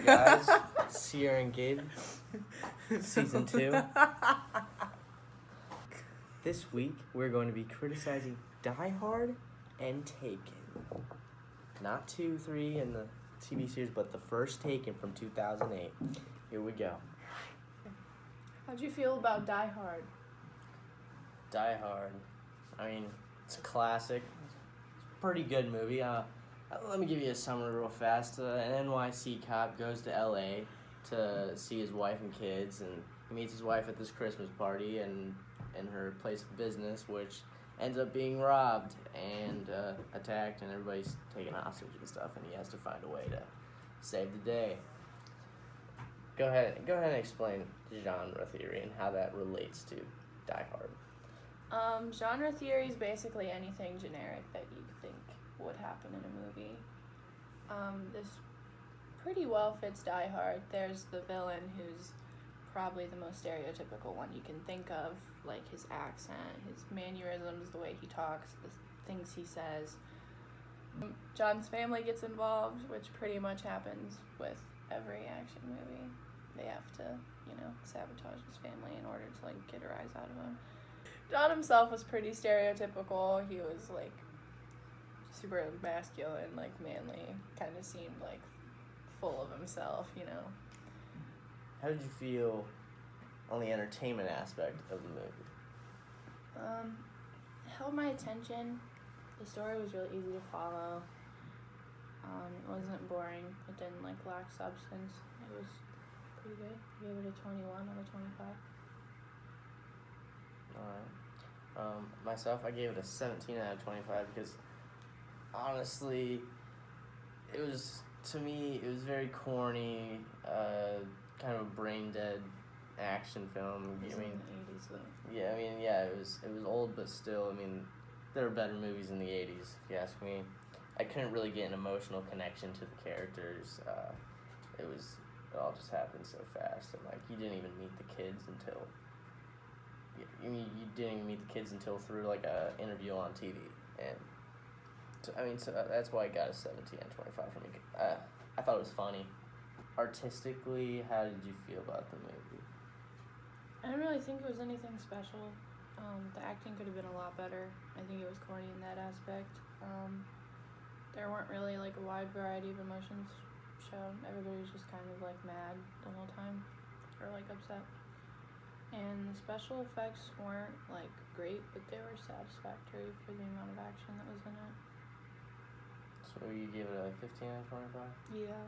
guys? Sierra and Gabe, season 2. This week we're going to be criticizing Die Hard and Taken. Not 2, 3 in the TV series, but the first Taken from 2008. Here we go. How'd you feel about Die Hard? Die Hard. I mean, it's a classic. It's a pretty good movie. Let me give you a summary real fast. An NYC cop goes to LA to see his wife and kids, and he meets his wife at this Christmas party and in her place of business, which ends up being robbed and attacked, and everybody's taken hostage and stuff, and he has to find a way to save the day. Go ahead and explain genre theory and how that relates to Die Hard. Genre theory is basically anything generic that you think would happen in a movie. This pretty well fits Die Hard. There's the villain who's probably the most stereotypical one you can think of, like his accent, his mannerisms, the way he talks, the things he says. John's family gets involved, which pretty much happens with every action movie. They have to, sabotage his family in order to, get a rise out of him. John himself was pretty stereotypical. He was, super masculine, manly, kind of seemed, full of himself, How did you feel on the entertainment aspect of the movie? It held my attention. The story was really easy to follow. It wasn't boring. It didn't, lack substance. It was pretty good. I gave it a 21 out of 25. Alright. Myself, I gave it a 17 out of 25 because, honestly, it was very corny, kind of a brain-dead action film. It was in the 80s, though. Yeah, it was old, but still, there were better movies in the 80s, if you ask me. I couldn't really get an emotional connection to the characters. It all just happened so fast, and, you didn't even meet the kids until... you didn't even meet the kids until through, a interview on TV, and... So that's why I got a 17 out of 25 from me. I thought it was funny. Artistically, how did you feel about the movie? I didn't really think it was anything special. The acting could have been a lot better. I think it was corny in that aspect. There weren't really, a wide variety of emotions shown. Everybody was just kind of, mad the whole time, or, upset. And the special effects weren't, great, but they were satisfactory for the amount of action that was in it. So you gave it a 15 out of 25? Yeah.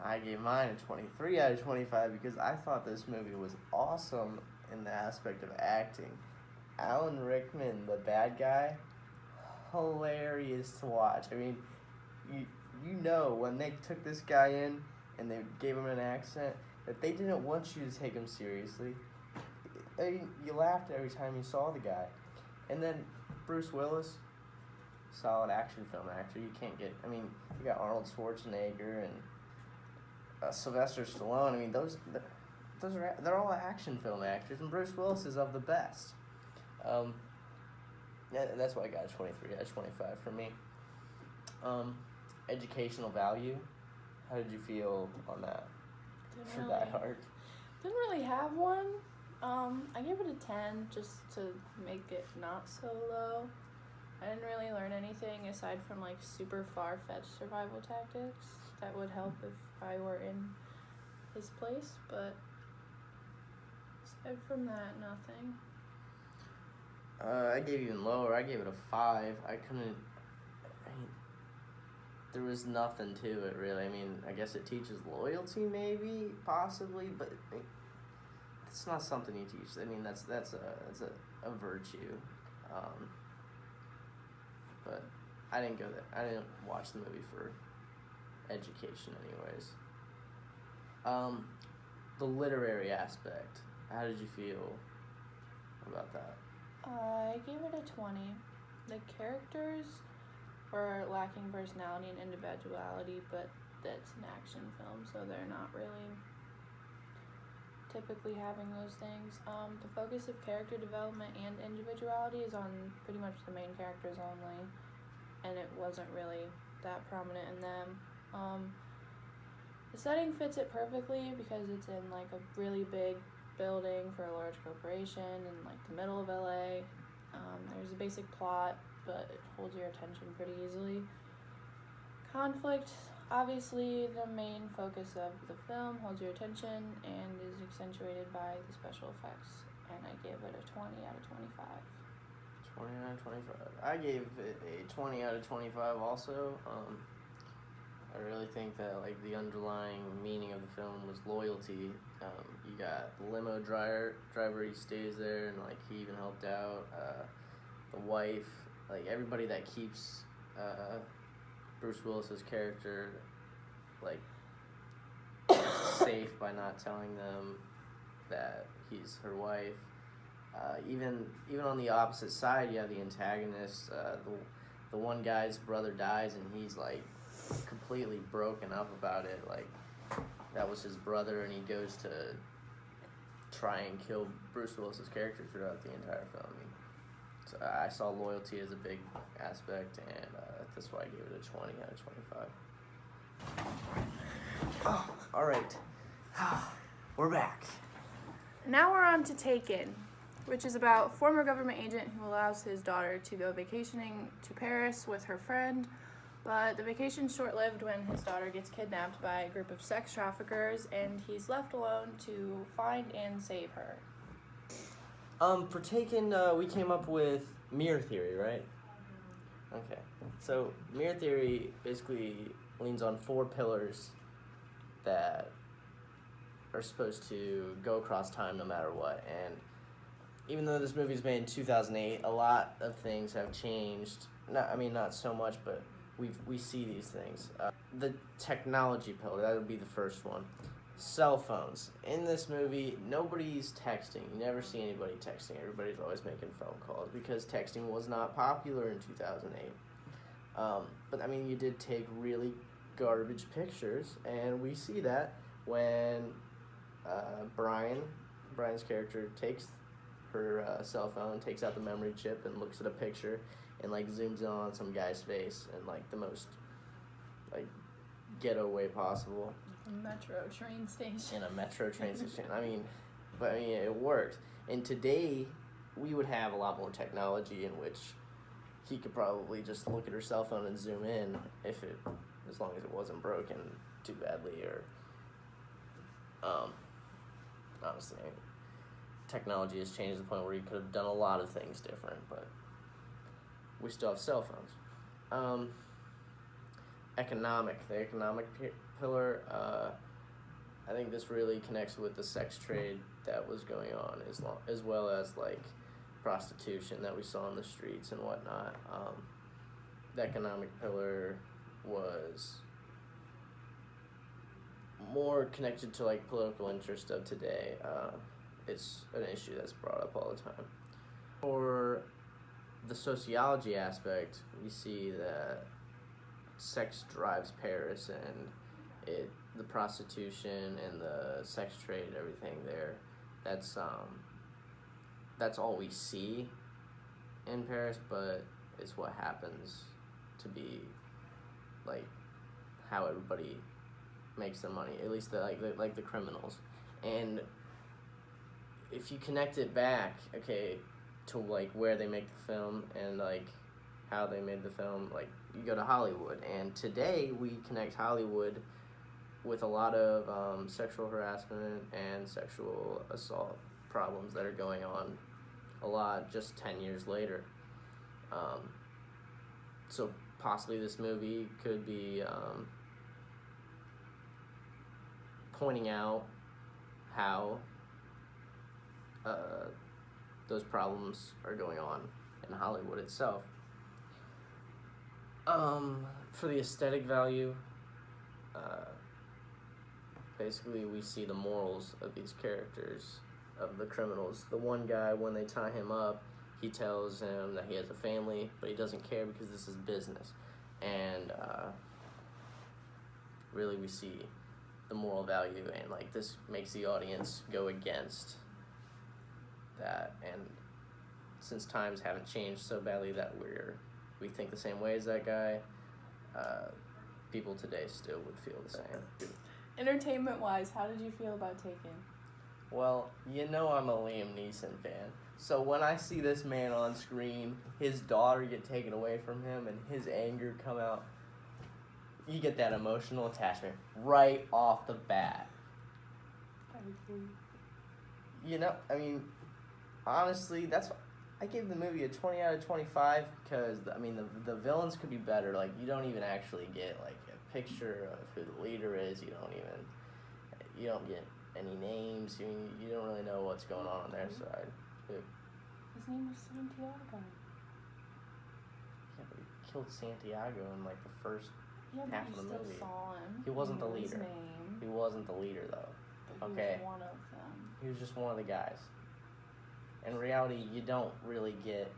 I gave mine a 23 out of 25 because I thought this movie was awesome in the aspect of acting. Alan Rickman, the bad guy, hilarious to watch. When they took this guy in and they gave him an accent, that they didn't want you to take him seriously. You laughed every time you saw the guy. And then Bruce Willis, solid action film actor. You can't get... you got Arnold Schwarzenegger and Sylvester Stallone. They're all action film actors, and Bruce Willis is of the best. That's why I got a 23 out of 25 for me. Educational value. How did you feel on that for Die Hard? Didn't really have one. I gave it a 10 just to make it not so low. I didn't really learn anything aside from super far-fetched survival tactics that would help if I were in his place, but aside from that, nothing. I gave even lower. I gave it a 5. There was nothing to it really. I guess it teaches loyalty, maybe, possibly, but it's not something you teach. That's a virtue. But I didn't go there. I didn't watch the movie for education anyways. The literary aspect, how did you feel about that? I gave it a 20. The characters were lacking personality and individuality, but that's an action film, so they're not really typically having those things. The focus of character development and individuality is on pretty much the main characters only, and it wasn't really that prominent in them. The setting fits it perfectly because it's in like a really big building for a large corporation in like the middle of LA. There's a basic plot, but it holds your attention pretty easily. Conflict, obviously the main focus of the film, holds your attention and is accentuated by the special effects, and I give it a 20 out of 25. 20 out of 25. I gave it a 20 out of 25 also. I really think that like the underlying meaning of the film was loyalty. You got the limo driver, he stays there, and like he even helped out. The wife, like everybody that keeps Bruce Willis's character like safe by not telling them that he's her wife. Even on the opposite side, you have the antagonist. The one guy's brother dies, and he's like completely broken up about it. Like that was his brother, and he goes to try and kill Bruce Willis's character throughout the entire film. So I saw loyalty as a big aspect, and that's why I gave it a 20 out of 25. Oh, all right, we're back. Now we're on to Taken, which is about a former government agent who allows his daughter to go vacationing to Paris with her friend, but the vacation's short-lived when his daughter gets kidnapped by a group of sex traffickers, and he's left alone to find and save her. For Taken, we came up with mirror theory, right? Okay. So mirror theory basically leans on 4 pillars that are supposed to go across time no matter what. And even though this movie was made in 2008, a lot of things have changed. Not so much, but we see these things. The technology pillar, that would be the first one. Cell phones. In this movie, nobody's texting. You never see anybody texting. Everybody's always making phone calls because texting was not popular in 2008. But you did take really garbage pictures, and we see that when Brian's character takes her cell phone, takes out the memory chip, and looks at a picture, and like zooms in on some guy's face in like the most like ghetto way possible. Metro train station. In a metro train station. It worked. And today, we would have a lot more technology in which he could probably just look at her cell phone and zoom in as long as it wasn't broken too badly, or honestly, technology has changed to the point where you could have done a lot of things different, but we still have cell phones. The economic pillar, I think this really connects with the sex trade that was going on, as well as like prostitution that we saw in the streets and whatnot. The economic pillar was more connected to like political interest of today. It's an issue that's brought up all the time. For the sociology aspect, we see that sex drives Paris, and the prostitution and the sex trade and everything there, that's all we see in Paris, but it's what happens to be like how everybody makes their money, at least the criminals. And if you connect it back, to like where they make the film and like how they made the film, like you go to Hollywood, and today we connect Hollywood with a lot of sexual harassment and sexual assault problems that are going on a lot just 10 years later. So possibly this movie could be pointing out how those problems are going on in Hollywood itself. For the aesthetic value, basically we see the morals of these characters, of the criminals. The one guy, when they tie him up, he tells him that he has a family, but he doesn't care because this is business. And really we see the moral value, and like this makes the audience go against that. And since times haven't changed so badly that we think the same way as that guy, people today still would feel the same. Entertainment-wise, how did you feel about Taken? Well, you know I'm a Liam Neeson fan. So when I see this man on screen, his daughter get taken away from him, and his anger come out, you get that emotional attachment right off the bat. I agree. You know, I mean, honestly, I gave the movie a 20 out of 25 because, I mean, the villains could be better. Like, you don't even actually get, like, a picture of who the leader is. You don't get any names. You don't really know what's going on their side. His name was Santiago. Yeah, but he killed Santiago in, like, the first half of the still movie. Saw him. He wasn't the knew his leader. name, He wasn't the leader, though. but he Okay. was one of them. He was just one of the guys. In reality, you don't really get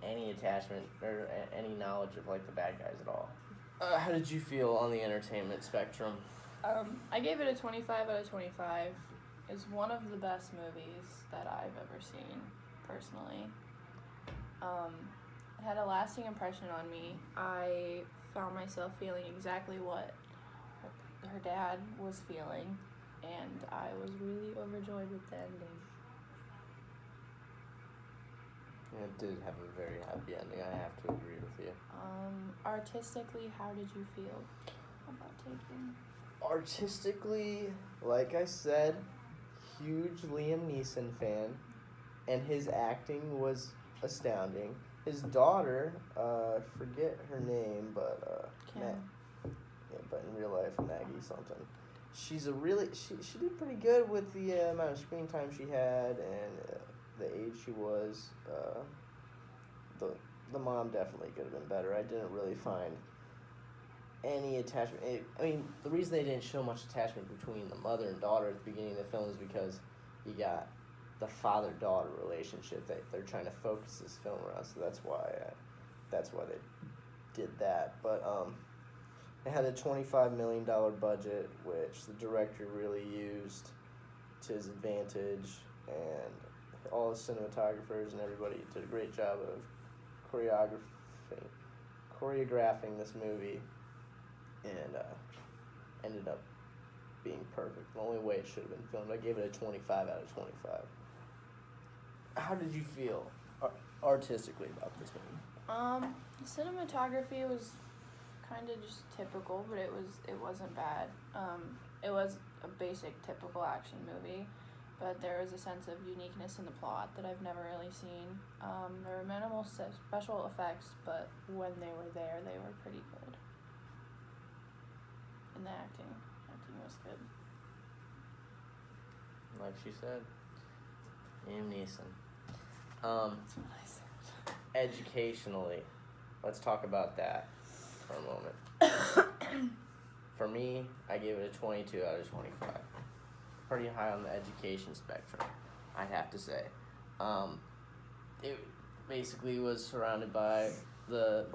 any attachment or any knowledge of, like, the bad guys at all. How did you feel on the entertainment spectrum? I gave it a 25 out of 25. It's one of the best movies that I've ever seen, personally. It had a lasting impression on me. I found myself feeling exactly what her dad was feeling, and I was really overjoyed with the ending. It did have a very happy ending. I have to agree with you. Artistically, how did you feel about Taken? Artistically, like I said, huge Liam Neeson fan, and his acting was astounding. His daughter, forget her name, but Kim. but in real life, Maggie something. She's she did pretty good with the amount of screen time she had and the age she was. The mom definitely could have been better. I didn't really find any attachment. I mean, the reason they didn't show much attachment between the mother and daughter at the beginning of the film is because you got the father-daughter relationship that they're trying to focus this film around. So that's why they did that. But it had a $25 million budget, which the director really used to his advantage, and all the cinematographers and everybody did a great job of choreographing this movie, and ended up being perfect. The only way it should have been filmed. I gave it a 25 out of 25. How did you feel artistically about this movie? Cinematography was kind of just typical, but it wasn't bad. It was a basic, typical action movie, but there was a sense of uniqueness in the plot that I've never really seen. There were minimal special effects, but when they were there, they were pretty good. And the acting was good. Like she said, Liam Neeson. That's what I said. Educationally, let's talk about that for a moment. For me, I gave it a 22 out of 25. Pretty high on the education spectrum, I'd have to say. It basically was surrounded by the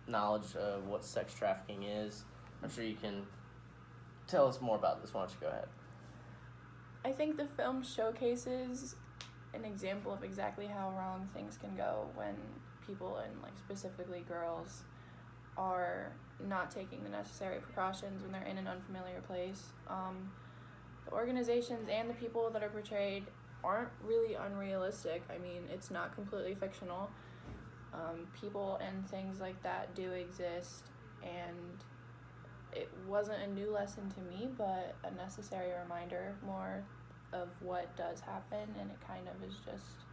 knowledge of what sex trafficking is. I'm sure you can tell us more about this. Why don't you go ahead? I think the film showcases an example of exactly how wrong things can go when people, and like specifically girls, are not taking the necessary precautions when they're in an unfamiliar place. The organizations and the people that are portrayed aren't really unrealistic. I mean, it's not completely fictional. People and things like that do exist, and it wasn't a new lesson to me, but a necessary reminder more of what does happen, and it kind of is just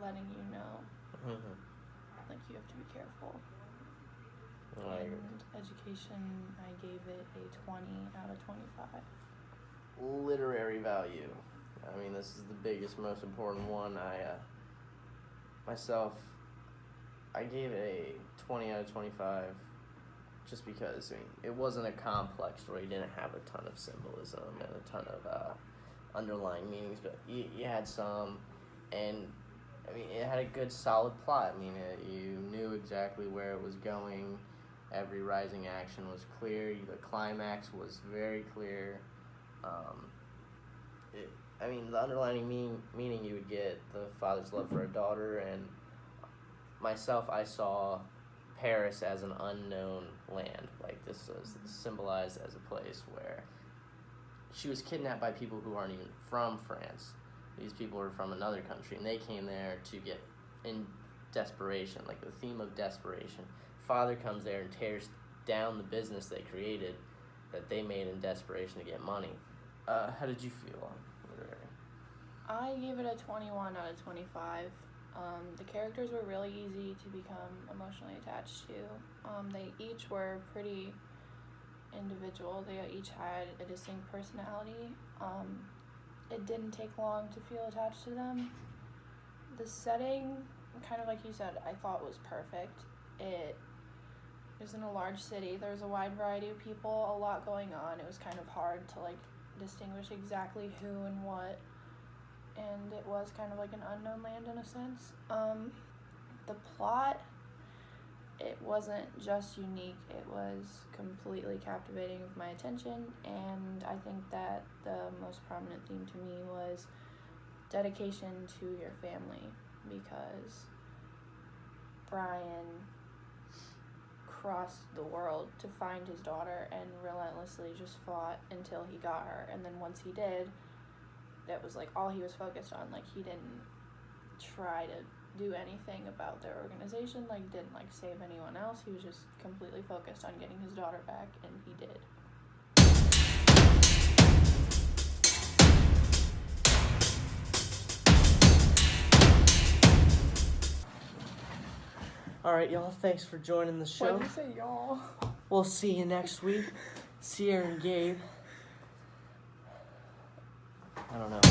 letting you know, like, you have to be careful. And education, I gave it a 20 out of 25. Literary value. I mean, this is the biggest, most important one. I gave it a 20 out of 25 just because, I mean, it wasn't a complex story. It didn't have a ton of symbolism and a ton of underlying meanings, but you had some, and I mean, it had a good, solid plot. I mean, you knew exactly where it was going. Every rising action was clear. The climax was very clear. The underlying meaning you would get, the father's love for a daughter, and myself, I saw Paris as an unknown land. Like, this was symbolized as a place where she was kidnapped by people who aren't even from France. These people were from another country, and they came there to get in desperation, like the theme of desperation. Father comes there and tears down the business they created that they made in desperation to get money. How did you feel on Literary? I gave it a 21 out of 25. The characters were really easy to become emotionally attached to. They each were pretty individual. They each had a distinct personality. It didn't take long to feel attached to them. The setting, kind of like you said, I thought was perfect. It was in a large city. There was a wide variety of people, a lot going on. It was kind of hard to like distinguish exactly who and what. And it was kind of like an unknown land in a sense. The plot, it wasn't just unique, it was completely captivating with my attention, and I think that the most prominent theme to me was dedication to your family, because Brian crossed the world to find his daughter and relentlessly just fought until he got her, and then once he did, that was like all he was focused on. Like, he didn't try to do anything about their organization, like didn't like save anyone else. He was just completely focused on getting his daughter back, and he did. All right, y'all, thanks for joining the show. Why did you say y'all? We'll see you next week. Sierra and Gabe. I don't know.